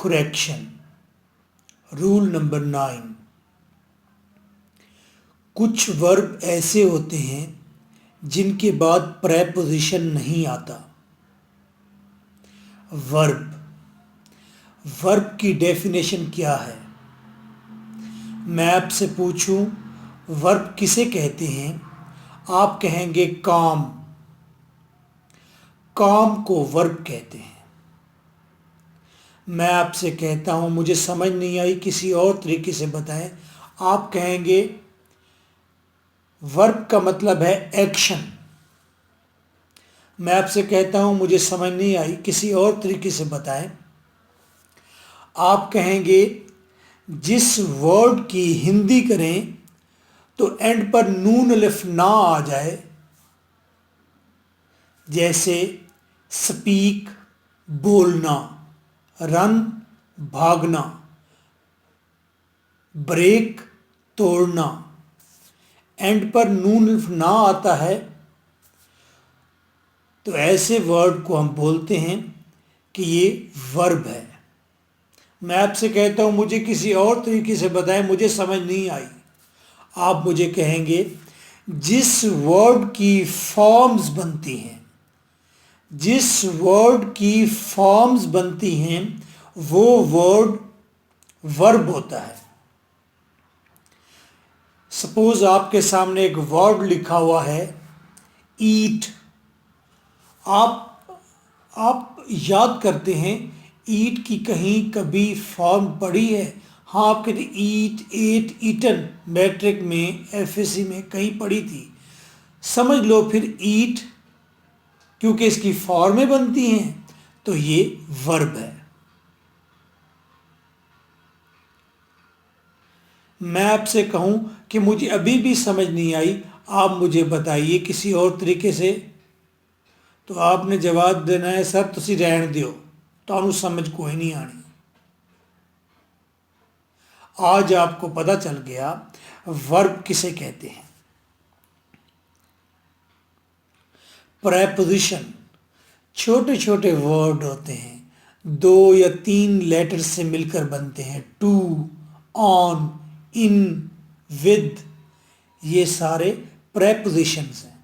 correction. Rule number 9, कुछ verb ऐसे होते हैं जिनके बाद प्रेपोजिशन नहीं आता। वर्ब की डेफिनेशन क्या है? मैं आपसे पूछूं वर्ब किसे कहते हैं, आप कहेंगे काम। काम को वर्ब कहते हैं। मैं आपसे कहता हूं मुझे समझ नहीं आई, किसी और तरीके से बताएं, आप कहेंगे वर्ब का मतलब है एक्शन। मैं आपसे कहता हूं मुझे समझ नहीं आई, किसी और तरीके से बताएं, आप कहेंगे जिस वर्ड की हिंदी करें तो एंड पर नून अलिफ ना आ जाए, जैसे स्पीक बोलना, रन भागना, ब्रेक तोड़ना, एंड पर नून अलिफ ना आता है तो ऐसे वर्ड को हम बोलते हैं कि ये वर्ब है। मैं आपसे कहता हूं मुझे किसी और तरीके से बताएं, मुझे समझ नहीं आई, आप मुझे कहेंगे जिस वर्ड की फॉर्म्स बनती हैं, जिस वर्ड की फॉर्म्स बनती हैं वो वर्ड वर्ब होता है। सपोज आपके सामने एक वर्ड लिखा हुआ है ईट। आप याद करते हैं ईट की कहीं कभी फॉर्म पढ़ी है? हाँ, आप कहते ईट, एट, ईटन, मैट्रिक में, एफएससी में कहीं पढ़ी थी। समझ लो फिर ईट, क्योंकि इसकी फॉर्में बनती हैं तो ये वर्ब है। मैं आपसे कहूं कि मुझे अभी भी समझ नहीं आई, आप मुझे बताइए किसी और तरीके से, तो आपने जवाब देना है सर तुसी रहन दियो, तुहानू समझ कोई नहीं आनी। आज आपको पता चल गया वर्ब किसे कहते हैं। प्रेपोजिशन छोटे छोटे वर्ड होते हैं, 2 या 3 लेटर से मिलकर बनते हैं। टू, ऑन, इन, विद, ये सारे प्रेपोजिशंस हैं।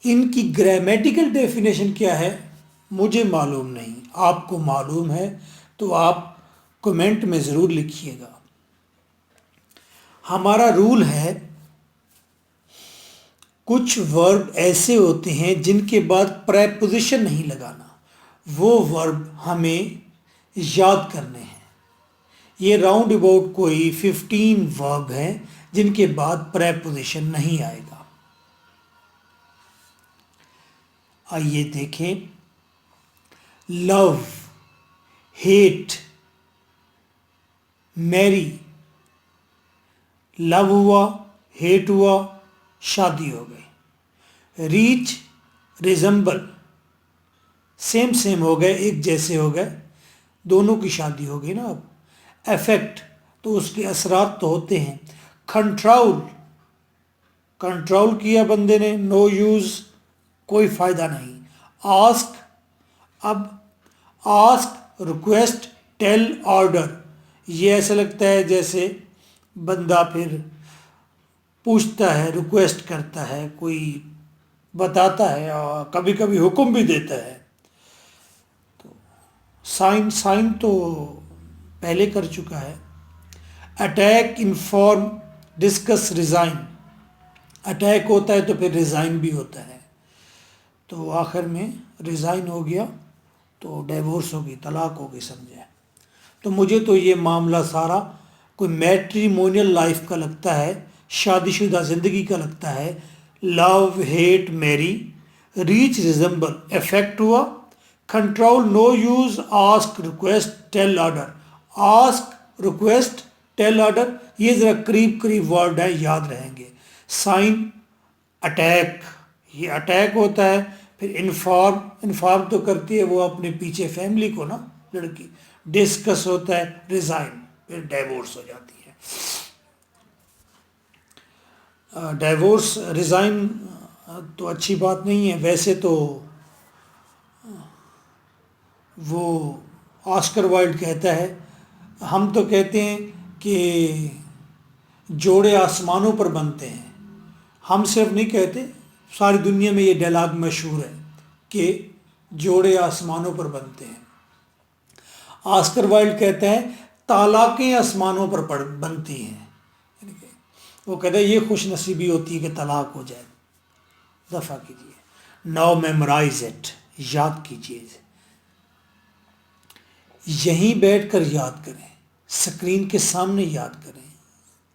इनकी ग्रामेटिकल डेफिनेशन क्या है मुझे मालूम नहीं, आपको मालूम है तो आप कमेंट में ज़रूर लिखिएगा। हमारा रूल है कुछ वर्ब ऐसे होते हैं जिनके बाद प्रेपोजिशन नहीं लगाना, वो वर्ब हमें याद करने हैं। ये राउंड अबाउट कोई 15 वर्ब हैं जिनके बाद प्रेपोजिशन नहीं आएगा। आइए देखें, लव, हेट, मैरी, लव हुआ, हेट हुआ, शादी हो गई। रीच, रिजेंबल, सेम सेम हो गए, एक जैसे हो गए, दोनों की शादी हो गई ना। अब अफेक्ट तो उसके असरात तो होते हैं। कंट्रोल, कंट्रोल किया बंदे ने, नो यूज़, कोई फ़ायदा नहीं। आस्क, अब आस्क, रिक्वेस्ट, टेल, ऑर्डर, ये ऐसा लगता है जैसे बंदा फिर पूछता है, रिक्वेस्ट करता है, कोई बताता है और कभी कभी हुक्म भी देता है। तो साइन, साइन तो पहले कर चुका है। Attack, inform, discuss, resign, attack होता है तो फिर रिज़ाइन भी होता है, तो आखिर में रिज़ाइन हो गया तो डिवोर्स होगी, तलाक होगी, समझे। तो मुझे तो ये मामला सारा कोई मैट्रिमोनियल लाइफ का लगता है, शादीशुदा ज़िंदगी का लगता है। Love, hate, marry, reach, resemble, affect हुआ, control, no use, ask, request, tell, order. Ask, request, tell, order, ये ज़रा करीब करीब वर्ड है, याद रहेंगे। साइन, अटैक, ये अटैक होता है। फिर इन्फॉर्म, इन्फॉर्म तो करती है वो अपने पीछे फैमिली को ना, लड़की। डिस्कस होता है, रिज़ाइन, फिर डिवोर्स हो जाती है। डिवोर्स, रिज़ाइन तो अच्छी बात नहीं है वैसे, तो वो ऑस्कर वाइल्ड कहता है, हम तो कहते हैं कि जोड़े आसमानों पर बनते हैं। हम सिर्फ नहीं कहते, सारी दुनिया में ये डायलॉग मशहूर है कि जोड़े आसमानों पर बनते हैं। ऑस्कर वाइल्ड कहता है तालाकें आसमानों पर बनती हैं। वो कहता है ये खुश नसीबी होती है कि तलाक हो जाए। दफ़ा कीजिए। नाउ मेमोराइज इट, याद कीजिए। यहीं बैठकर याद करें, स्क्रीन के सामने याद करें।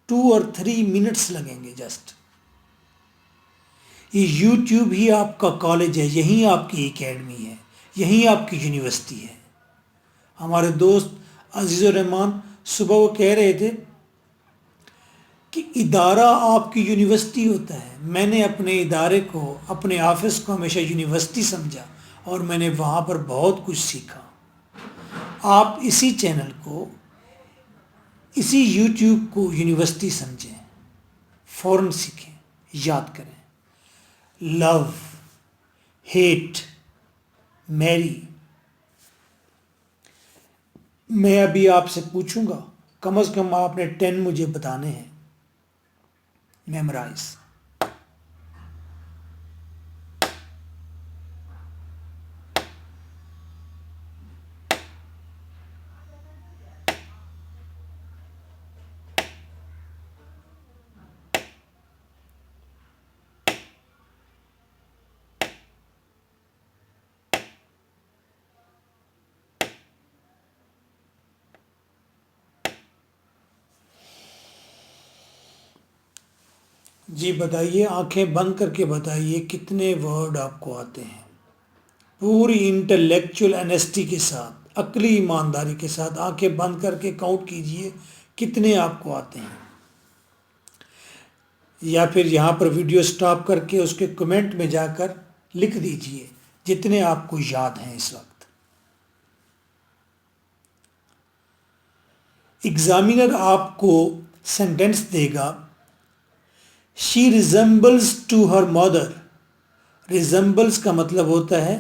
2 और 3 मिनट्स लगेंगे जस्ट। ये यूट्यूब ही आपका कॉलेज है, यहीं आपकी एकेडमी है, यहीं आपकी यूनिवर्सिटी है। हमारे दोस्त अजीज़ुर रहमान सुबह वो कह रहे थे कि इदारा आपकी यूनिवर्सिटी होता है। मैंने अपने इदारे को, अपने ऑफिस को हमेशा यूनिवर्सिटी समझा और मैंने वहाँ पर बहुत कुछ सीखा। आप इसी चैनल को, इसी यूट्यूब को यूनिवर्सिटी समझें, फ़ौरन सीखें, याद करें। Love, hate, marry. मैं अभी आपसे पूछूंगा, कम से कम आपने 10 मुझे बताने हैं। मेमोराइज। जी बताइए, आंखें बंद करके बताइए कितने वर्ड आपको आते हैं। पूरी इंटेलेक्चुअल ऑनेस्टी के साथ, अक्ली ईमानदारी के साथ आंखें बंद करके काउंट कीजिए कितने आपको आते हैं। या फिर यहाँ पर वीडियो स्टॉप करके उसके कमेंट में जाकर लिख दीजिए जितने आपको याद हैं इस वक्त। एग्जामिनर आपको सेंटेंस देगा, she resembles to her mother. Resembles का मतलब होता है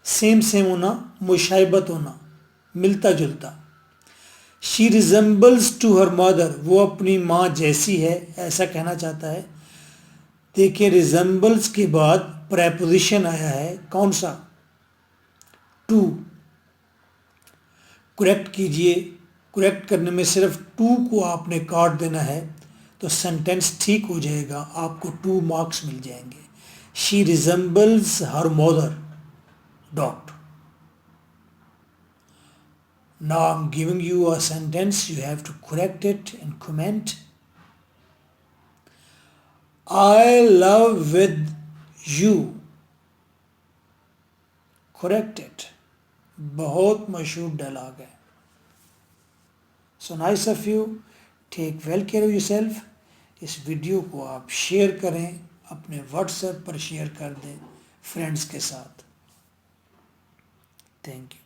सेम सेम होना, मुशाइबत होना, मिलता जुलता। She resembles to her mother, वो अपनी माँ जैसी है, ऐसा कहना चाहता है। देखिए, रिजेंबल्स के बाद प्रेपोजिशन आया है, कौन सा? टू। करेक्ट कीजिए। करेक्ट करने में सिर्फ टू को आपने काट देना है तो सेंटेंस ठीक हो जाएगा, आपको 2 मार्क्स मिल जाएंगे। She resembles her mother dot. Now I'm giving you a sentence, you have to correct it and comment. I love with you. Correct it. बहुत मशहूर डायलॉग है। So nice of you. Take well care of yourself. इस video को आप share करें, अपने WhatsApp पर share कर दें फ्रेंड्स के साथ। Thank you.